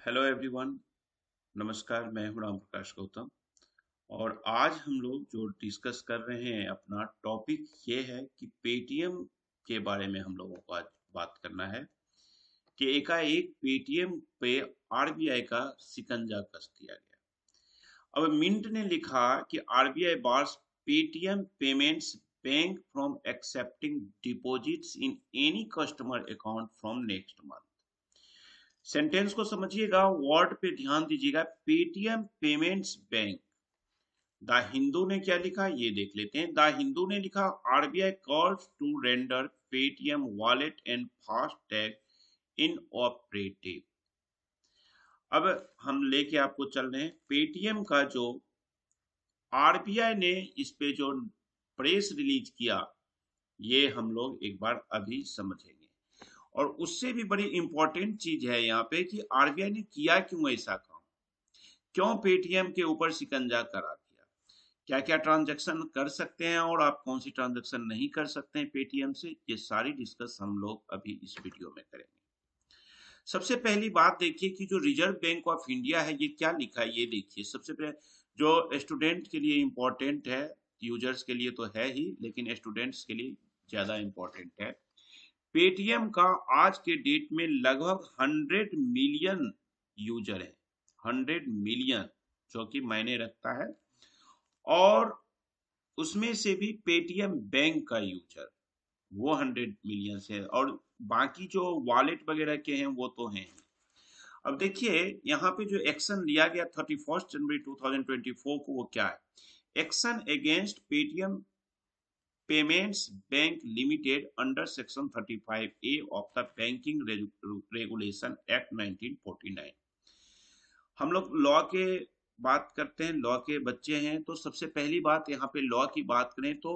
Hello everyone. नमस्कार, मैं हूं राम प्रकाश गौतम। और आज हम लोग जो डिस्कस कर रहे हैं, अपना टॉपिक ये है कि पेटीएम के बारे में हम लोगों को आज बात करना है कि एकाएक पेटीएम पे आरबीआई का शिकंजा कस दिया गया। अब मिंट ने लिखा कि RBI bars Paytm payments bank from accepting deposits in any customer account from next month. Sentence को समझिएगा, वर्ड पे ध्यान दीजिएगा। Paytm payments bank. The Hindu ने क्या लिखा ये देख लेते हैं। द हिंदू ने लिखा RBI calls to render Paytm wallet and FASTag inoperative. अब हम लेके आपको चल रहे हैं पेटीएम का जो आरबीआई ने इस पे जो प्रेस रिलीज किया, ये हम लोग एक बार अभी समझेंगे। और उससे भी बड़ी इंपॉर्टेंट चीज है यहाँ पे कि आरबीआई ने किया क्यों ऐसा काम, क्यों पेटीएम के ऊपर शिकंजा करा दिया, क्या क्या ट्रांजैक्शन कर सकते हैं और आप कौन सी ट्रांजैक्शन नहीं कर सकते हैं पेटीएम से, ये सारी डिस्कस हम लोग अभी इस वीडियो में करेंगे। सबसे पहली बात देखिए कि जो रिजर्व बैंक ऑफ इंडिया है ये क्या लिखा है, ये देखिए। सबसे पहले जो स्टूडेंट के लिए इम्पोर्टेंट है, यूजर्स के लिए तो है ही, लेकिन स्टूडेंट्स के लिए ज्यादा इम्पोर्टेंट है। पेटीएम का आज के डेट में लगभग 100 मिलियन यूजर है। 100 मिलियन जो कि मायने रखता है। और उसमें से भी पेटीएम बैंक का यूजर वो 100 मिलियन है, और बाकी जो वॉलेट वगैरह के हैं वो तो हैं। अब देखिए यहाँ पे जो एक्शन लिया गया 31 जनवरी 2024 को, वो क्या है? Action against Paytm payments bank limited under section 35A of the banking regulation act 1949। हम लोग लॉ के बात करते हैं, लॉ के बच्चे हैं, तो सबसे पहली बात यहाँ पे लॉ की बात करें तो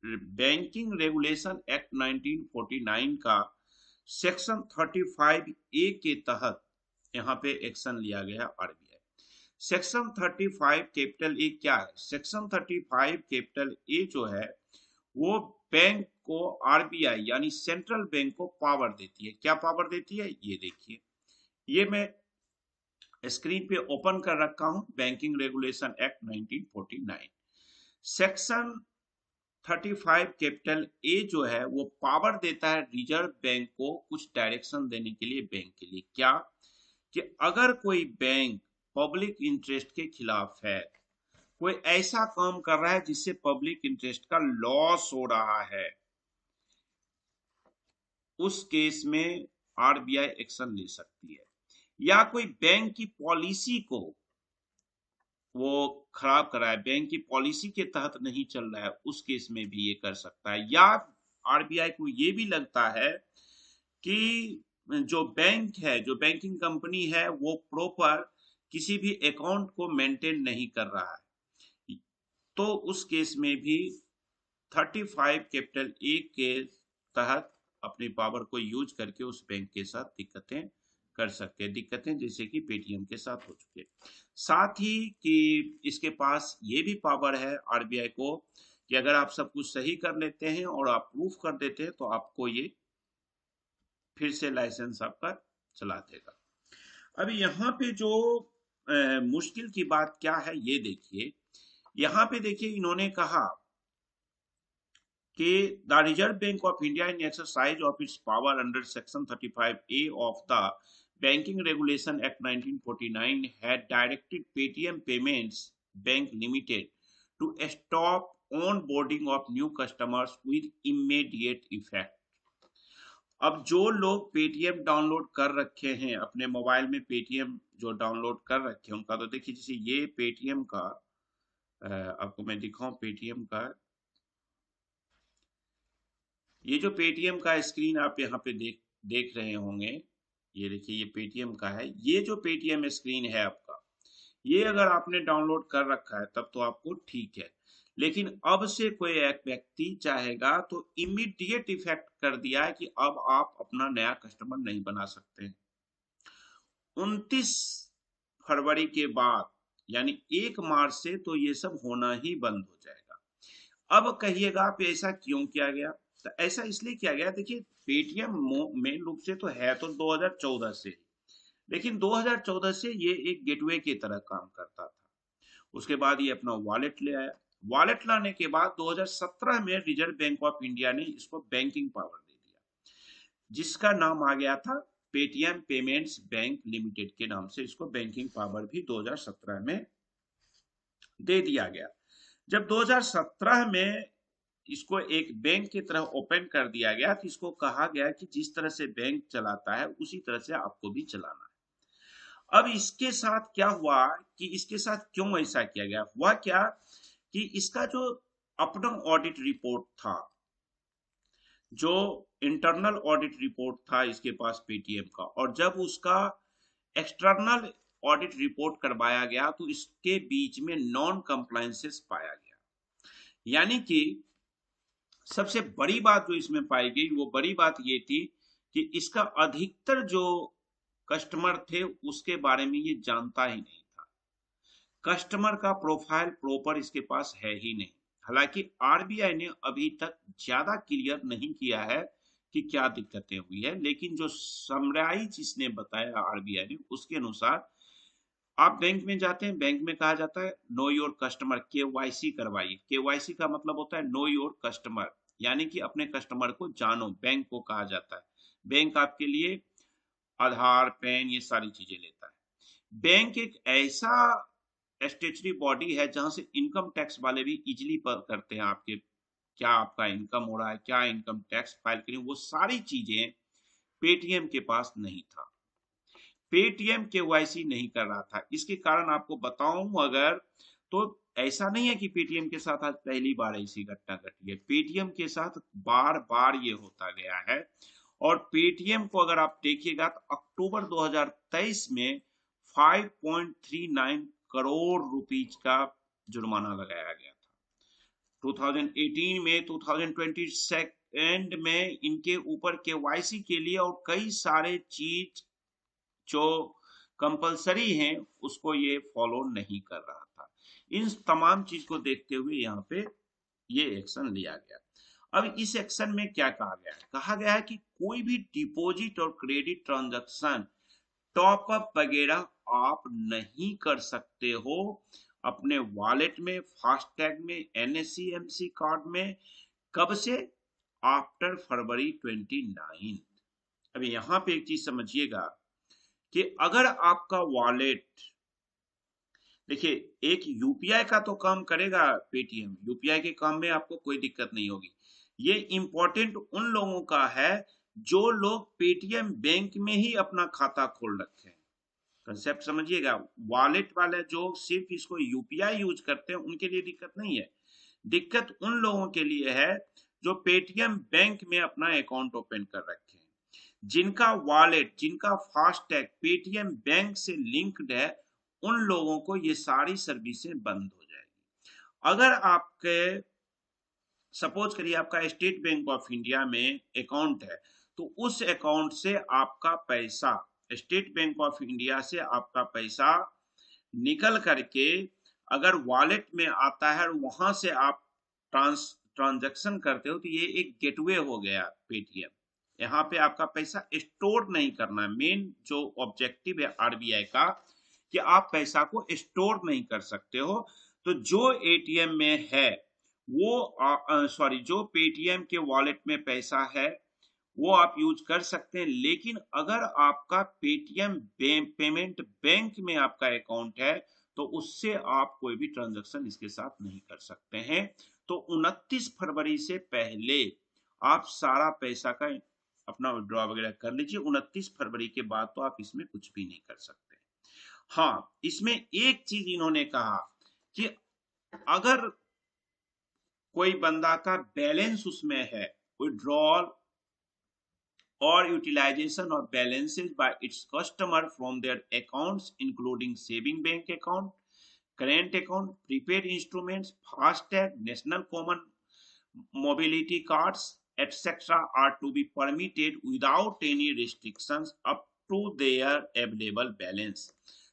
बैंकिंग रेगुलेशन एक्ट 1949 का सेक्शन 35A के तहत यहाँ पे एक्शन लिया गया आरबीआई। सेक्शन 35 कैपिटल ए क्या है? सेक्शन 35 कैपिटल ए जो है वो बैंक को, आरबीआई यानी सेंट्रल बैंक को पावर देती है। क्या पावर देती है ये देखिए। ये मैं स्क्रीन पे ओपन कर रखा हूं, banking regulation act 1949। Section 35 capital A जो है वो पावर देता है रिजर्व बैंक को कुछ डायरेक्शन देने के लिए बैंक के लिए। क्या? कि अगर कोई बैंक पब्लिक इंटरेस्ट के खिलाफ है, कोई ऐसा काम कर रहा है जिससे पब्लिक इंटरेस्ट का लॉस हो रहा है, उस केस में आरबीआई एक्शन ले सकती है। या कोई बैंक की पॉलिसी को वो खराब करा है, बैंक की पॉलिसी के तहत नहीं चल रहा है, उस केस में भी ये कर सकता है। या आरबीआई को ये भी लगता है कि जो बैंक है, जो बैंकिंग कंपनी है, वो प्रॉपर किसी भी अकाउंट को मेंटेन नहीं कर रहा है, तो उस केस में भी 35 कैपिटल ए के तहत अपनी पावर को यूज करके उस बैंक के साथ दिक्कतें कर सकते हैं। दिक्कतें जैसे कि पेटीएम के साथ हो चुके। साथ ही कि इसके पास ये भी पावर है आरबीआई को कि अगर आप सब कुछ सही कर लेते हैं और आप प्रूफ कर देते हैं तो आपको ये फिर से लाइसेंस आपका चला देगा। अभी यहाँ पे जो मुश्किल की बात क्या है ये देखिए। यहाँ पे देखिए इन्होंने कहा कि the reserve bank of India in exercise of its power under section 35A of the banking regulation act 1949 had directed Paytm Payments Bank Limited to stop onboarding of new customers with immediate effect। अब जो लोग Paytm download कर रखे हैं अपने mobile में, Paytm जो download कर रखे हैं उनका तो देखिए, जैसे ये पेटीएम का आपको मैं दिखाऊं, पेटीएम का ये जो पेटीएम का स्क्रीन आप यहाँ पे देख रहे होंगे, ये देखिए ये पेटीएम का है। ये जो पेटीएम स्क्रीन है आपका, ये अगर आपने डाउनलोड कर रखा है तब तो आपको ठीक है, लेकिन अब से कोई एक व्यक्ति चाहेगा तो इमीडिएट इफेक्ट कर दिया है कि अब आप अपना नया कस्टमर नहीं बना सकते। 29 फरवरी के बाद यानी 1 मार्च से तो ये सब होना ही बंद हो जाएगा। अब कहिएगा आप ऐसा क्यों किया गया? तो ऐसा इसलिए किया गया, देखिए पेटीएम मेन रूप से तो है तो 2014 से, लेकिन 2014 से ये एक गेटवे की तरह काम करता था। उसके बाद ये अपना वॉलेट ले आया। वॉलेट लाने के बाद 2017 में रिजर्व बैंक ऑफ इंडिया ने इसको बैंकिंग पावर दे दिया, जिसका नाम आ गया था पेटीएम पेमेंट्स बैंक लिमिटेड के नाम से इसको बैंकिंग पावर भी 2017 में दे दिया गया। जब 2017 में इसको एक बैंक की तरह ओपन कर दिया गया तो इसको कहा गया कि जिस तरह से बैंक चलाता है उसी तरह से आपको भी चलाना है। अब इसके साथ क्या हुआ कि इसके साथ क्यों ऐसा किया गया, हुआ क्या कि इसका जो अपना ऑडिट रिपोर्ट था, जो इंटरनल ऑडिट रिपोर्ट था इसके पास पेटीएम का, और जब उसका एक्सटर्नल ऑडिट रिपोर्ट करवाया गया तो इसके बीच में नॉन कंप्लायंसेस पाया गया। यानी कि सबसे बड़ी बात जो इसमें पाई गई वो बड़ी बात ये थी कि इसका अधिकतर जो कस्टमर थे उसके बारे में ये जानता ही नहीं था। कस्टमर का प्रोफाइल प्रॉपर इसके पास है ही नहीं। हालांकि आरबीआई ने अभी तक ज्यादा क्लियर नहीं किया है कि क्या दिक्कतें हुई है, लेकिन जो समराइज इसने बताया आरबीआई ने उसके अनुसार आप बैंक में जाते हैं, बैंक में कहा जाता है नो योर कस्टमर, केवाईसी करवाइए। केवाईसी का मतलब होता है नो योर कस्टमर, यानी कि अपने कस्टमर को जानो, बैंक को कहा जाता है। बैंक आपके लिए आधार, पैन, ये सारी चीजें लेता है। बैंक एक ऐसा स्टेचुटरी बॉडी है जहां से इनकम टैक्स वाले भी इजिली करते हैं आपके क्या आपका इनकम हो रहा है, क्या इनकम टैक्स फाइल करें, वो सारी चीजें पेटीएम के पास नहीं था। पेटीएम केवाईसी नहीं कर रहा था। इसके कारण आपको बताऊं अगर, तो ऐसा नहीं है कि पेटीएम के साथ आज पहली बार ऐसी घटना घटी है। पेटीएम के साथ बार बार ये होता गया है। और पेटीएम को अगर आप देखिएगा तो अक्टूबर 2023 में 5.39 करोड़ रुपीज का जुर्माना लगाया गया था। 2018 में, 2022 में इनके ऊपर केवाईसी के लिए और कई सारे चीज जो कंपलसरी हैं उसको ये फॉलो नहीं कर रहा था। इन तमाम चीज को देखते हुए यहाँ पे ये एक्शन लिया गया। अब इस एक्शन में क्या कहा गया है? कहा गया है कि कोई भी डिपॉजिट और क्रेडिट ट्रांजैक्शन, टॉप अप वगैरह आप नहीं कर सकते हो अपने वॉलेट में, फास्टैग में, एनएससी कार्ड में। कब से? आफ्टर फरवरी 29। अब यहाँ पे एक चीज समझिएगा कि अगर आपका वॉलेट, देखिए एक यूपीआई का तो काम करेगा पेटीएम, यूपीआई के काम में आपको कोई दिक्कत नहीं होगी। ये इंपॉर्टेंट उन लोगों का है जो लोग पेटीएम बैंक में ही अपना खाता खोल रखे हैं। कंसेप्ट समझिएगा, वॉलेट वाले जो सिर्फ इसको यूपीआई यूज करते हैं उनके लिए दिक्कत नहीं है। दिक्कत उन लोगों के लिए है जो पेटीएम बैंक में अपना अकाउंट ओपन कर रखे हैं, जिनका वॉलेट, जिनका फास्टैग पेटीएम बैंक से लिंक्ड है, उन लोगों को ये सारी सर्विसें बंद हो जाएगी। अगर आपके सपोज करिए आपका स्टेट बैंक ऑफ इंडिया में अकाउंट है, तो उस अकाउंट से आपका पैसा, स्टेट बैंक ऑफ इंडिया से आपका पैसा निकल करके अगर वॉलेट में आता है और वहां से आप ट्रांजैक्शन करते हो, तो ये एक गेटवे हो गया पेटीएम। यहाँ पे आपका पैसा स्टोर नहीं करना है। मेन जो ऑब्जेक्टिव है आरबीआई का कि आप पैसा को स्टोर नहीं कर सकते हो। तो जो एटीएम में है वो जो पेटीएम के वॉलेट में पैसा है वो आप यूज कर सकते हैं। लेकिन अगर आपका पेटीएम पेमेंट बैंक में आपका अकाउंट है तो उससे आप कोई भी ट्रांजैक्शन इसके साथ नहीं कर सकते हैं। तो 29 फरवरी से पहले आप सारा पैसा का अपना विड्रॉ वगैरह कर लीजिए। 29 फरवरी के बाद तो आप इसमें कुछ भी नहीं कर सकते। हाँ, इसमें एक चीज इन्होंने कहा कि अगर कोई बंदा का बैलेंस उसमें है, withdrawal or utilization of balances by its customer from their accounts including saving bank account, current account, prepaid instruments, FASTag, national common mobility cards, etc. are to be permitted without any restrictions up to their available balance.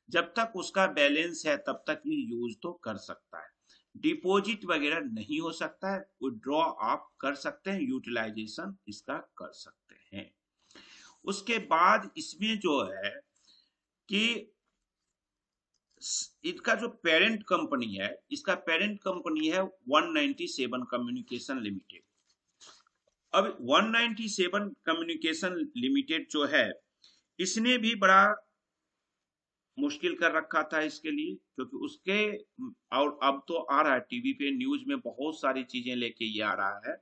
जब तक उसका balance है तब तक ये use तो कर सकता है। डिपॉजिट वगैरह नहीं हो सकता है, विड्रॉ आप कर सकते हैं, यूटिलाइजेशन इसका कर सकते हैं। उसके बाद इसमें जो है कि इसका जो पेरेंट कंपनी है, इसका पेरेंट कंपनी है 197 कम्युनिकेशन लिमिटेड। अब 197 कम्युनिकेशन लिमिटेड जो है, इसने भी बड़ा मुश्किल कर रखा था इसके लिए, क्योंकि उसके और अब तो आ रहा है टीवी पे न्यूज में बहुत सारी चीजें लेके ये आ रहा है।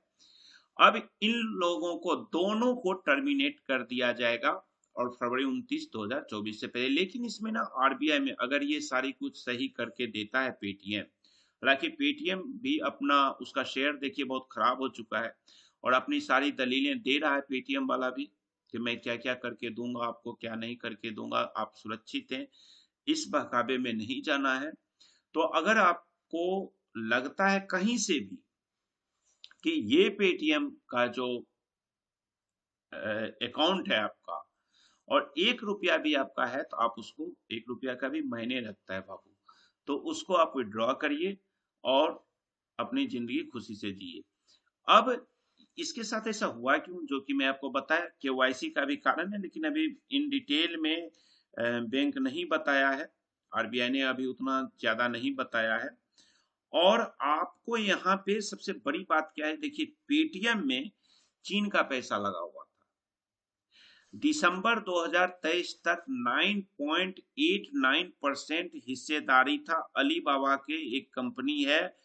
अब इन लोगों को दोनों को टर्मिनेट कर दिया जाएगा और फरवरी 29 2024 से पहले। लेकिन इसमें ना आरबीआई में अगर ये सारी कुछ सही करके देता है पेटीएम, हालांकि पेटीएम भी अपना उसका शेयर देखिए बहुत खराब हो चुका है और अपनी सारी दलीलें दे रहा है पेटीएम वाला भी कि मैं क्या क्या करके दूंगा आपको, क्या नहीं करके दूंगा, आप सुरक्षित हैं, इस बहकावे में नहीं जाना है। तो अगर आपको लगता है कहीं से भी कि ये पेटीएम का जो अकाउंट है आपका और 1 रुपया भी आपका है, तो आप उसको, 1 रुपया का भी महीने लगता है बाबू, तो उसको आप विड्रॉ करिए और अपनी जिंदगी खुशी से जिए। अब इसके साथ ऐसा हुआ क्यों, जो कि मैं आपको बताया, केवाईसी का भी कारण है, लेकिन अभी इन डिटेल में बैंक नहीं बताया है, आरबीआई ने अभी उतना ज्यादा नहीं बताया है। और आपको यहाँ पे सबसे बड़ी बात क्या है, देखिए पेटीएम में चीन का पैसा लगा हुआ था। दिसंबर 2023 तक 9.89% हिस्सेदारी था अलीबाबा के, एक कंपनी है,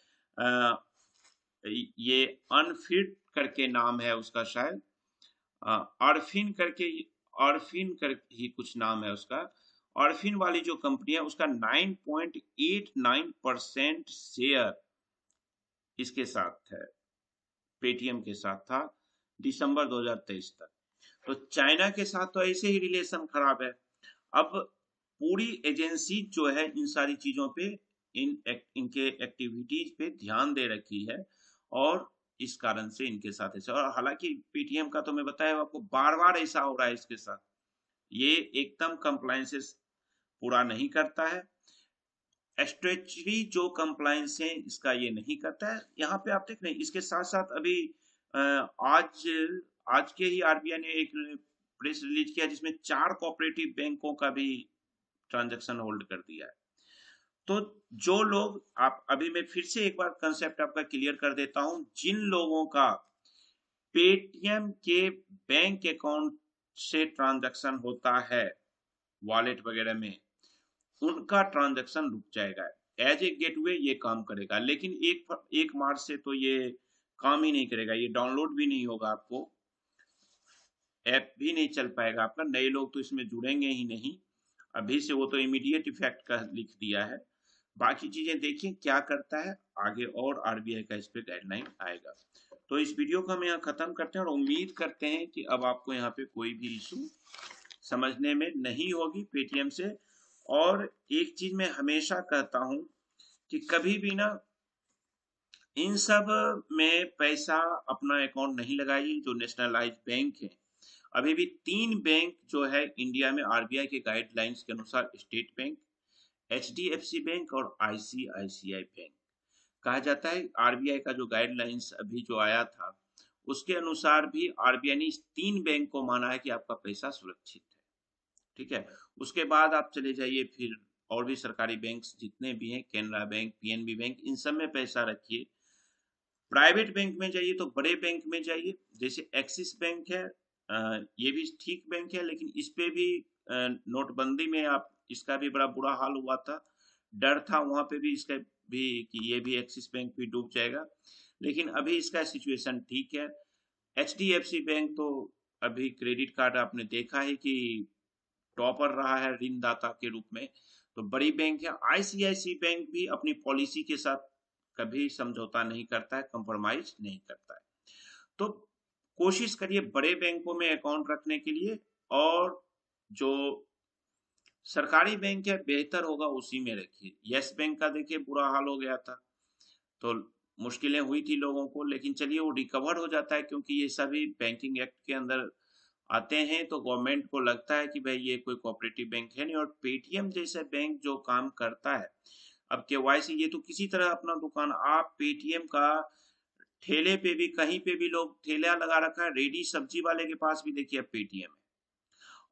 ये अनफिट करके नाम है उसका शायद, अर्फिन करके, अर्फिन कर ही कुछ नाम है उसका। अर्फिन वाली जो कंपनी है उसका 9.89% शेयर इसके साथ है, पेटीएम के साथ था दिसंबर 2023 तक। तो चाइना के साथ तो ऐसे ही रिलेशन खराब है। अब पूरी एजेंसी जो है इन सारी चीजों पे, इनके एक्टिविटीज पे ध्यान दे रखी है और इस कारण से इनके साथ ऐसा। और हालांकि पेटीएम का तो मैं बताया आपको, बार बार ऐसा हो रहा है इसके साथ, ये एकदम कंप्लायंसेस पूरा नहीं करता है। स्ट्रेचरी जो कंप्लायंस है इसका ये नहीं करता है। यहाँ पे आप देख रहे हैं, इसके साथ साथ अभी आज आज के ही आरबीआई ने एक प्रेस रिलीज किया जिसमें 4 कोऑपरेटिव बैंकों का भी ट्रांजैक्शन होल्ड कर दिया है। तो जो लोग, आप अभी मैं फिर से एक बार कंसेप्ट आपका क्लियर कर देता हूं, जिन लोगों का पेटीएम के बैंक अकाउंट से ट्रांजैक्शन होता है वॉलेट वगैरह में, उनका ट्रांजैक्शन रुक जाएगा। एज ए गेटवे ये काम करेगा, लेकिन एक मार्च से तो ये काम ही नहीं करेगा, ये डाउनलोड भी नहीं होगा, आपको ऐप भी नहीं चल पाएगा आपका, नए लोग तो इसमें जुड़ेंगे ही नहीं अभी से, वो तो इमीडिएट इफेक्ट का लिख दिया है। बाकी चीजें देखिए क्या करता है आगे, और आरबीआई का इस पे गाइडलाइन आएगा। तो इस वीडियो को हम यहाँ खत्म करते हैं और उम्मीद करते हैं कि अब आपको यहाँ पे कोई भी इशू समझने में नहीं होगी पेटीएम से। और एक चीज मैं हमेशा कहता हूं कि कभी भी ना इन सब में पैसा अपना अकाउंट नहीं लगाइए जो नेशनलाइज बैंक है। अभी भी 3 बैंक जो है इंडिया में आरबीआई के गाइडलाइंस के अनुसार, स्टेट बैंक, एचडीएफसी बैंक और आईसीआईसीआई बैंक, कहा जाता है आरबीआई का जो गाइडलाइंस अभी जो आया था उसके अनुसार भी आरबीआई ने इस 3 बैंक को माना है कि आपका पैसा सुरक्षित है। ठीक है, उसके बाद आप चले जाइए फिर और भी सरकारी बैंक जितने भी हैं, कैनरा बैंक, पीएनबी बैंक, इन सब में पैसा रखिए। प्राइवेट बैंक में जाइए तो बड़े बैंक में जाइए, जैसे एक्सिस बैंक है, ये भी ठीक बैंक है, लेकिन इस पे भी नोटबंदी में आप, इसका भी बड़ा बुरा हाल हुआ था, डर था वहां पे भी इसका भी कि ये भी एक्सिस बैंक भी डूब जाएगा, लेकिन अभी इसका सिचुएशन ठीक है। एचडीएफसी बैंक तो अभी क्रेडिट कार्ड आपने देखा है कि टॉपर रहा है ऋणदाता के रूप में, तो बड़ी बैंक है। आईसीआईसी बैंक भी अपनी पॉलिसी के साथ कभी समझौता नहीं करता है, कंप्रोमाइज नहीं करता है। तो कोशिश करिए बड़े बैंकों में अकाउंट रखने के लिए, और जो सरकारी बैंक है बेहतर होगा उसी में रखिए। यस बैंक का देखिए बुरा हाल हो गया था, तो मुश्किलें हुई थी लोगों को, लेकिन चलिए वो रिकवर हो जाता है, क्योंकि ये सभी बैंकिंग एक्ट के अंदर आते हैं, तो गवर्नमेंट को लगता है कि भाई ये कोई कोऑपरेटिव बैंक है नहीं। और पेटीएम जैसे बैंक जो काम करता है, अब केवाईसी, ये तो किसी तरह अपना दुकान, आप पेटीएम का ठेले पे भी, कहीं पे भी लोग ठेला लगा रखा है, रेडी सब्जी वाले के पास भी देखिए अब पेटीएम है।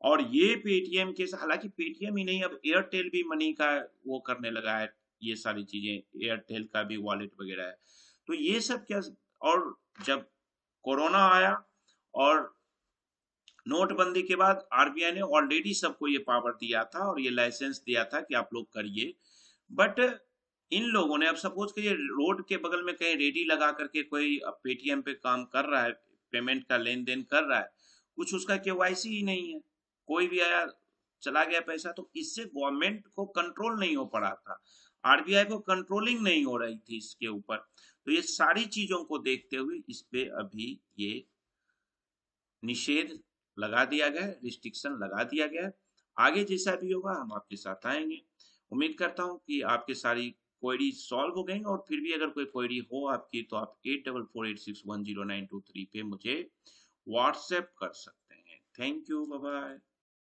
और ये पेटीएम के, हालांकि पेटीएम ही नहीं, अब एयरटेल भी मनी का वो करने लगा है, ये सारी चीजें, एयरटेल का भी वॉलेट वगैरह है। तो ये सब क्या, और जब कोरोना आया और नोटबंदी के बाद आरबीआई ने ऑलरेडी सबको ये पावर दिया था और ये लाइसेंस दिया था कि आप लोग करिए, बट इन लोगों ने, अब सपोज करिए रोड के बगल में कहीं रेडी लगा करके कोई अब पेटीएम पे काम कर रहा है, पेमेंट का लेन देन कर रहा है, कुछ उसका केवाईसी ही नहीं है, कोई भी आया चला गया पैसा, तो इससे गवर्नमेंट को कंट्रोल नहीं हो पा रहा था, आरबीआई को कंट्रोलिंग नहीं हो रही थी इसके ऊपर। तो ये सारी चीजों को देखते हुए इस पे अभी ये निषेध लगा दिया गया है, रिस्ट्रिक्शन लगा दिया गया है। आगे जैसा भी होगा हम आपके साथ आएंगे। उम्मीद करता हूँ कि आपके सारी क्वेरी सॉल्व हो गई, और फिर भी अगर कोई क्वेरी हो आपकी तो आप 8448610923 पे मुझे व्हाट्सएप कर सकते हैं। Thank you, bye bye.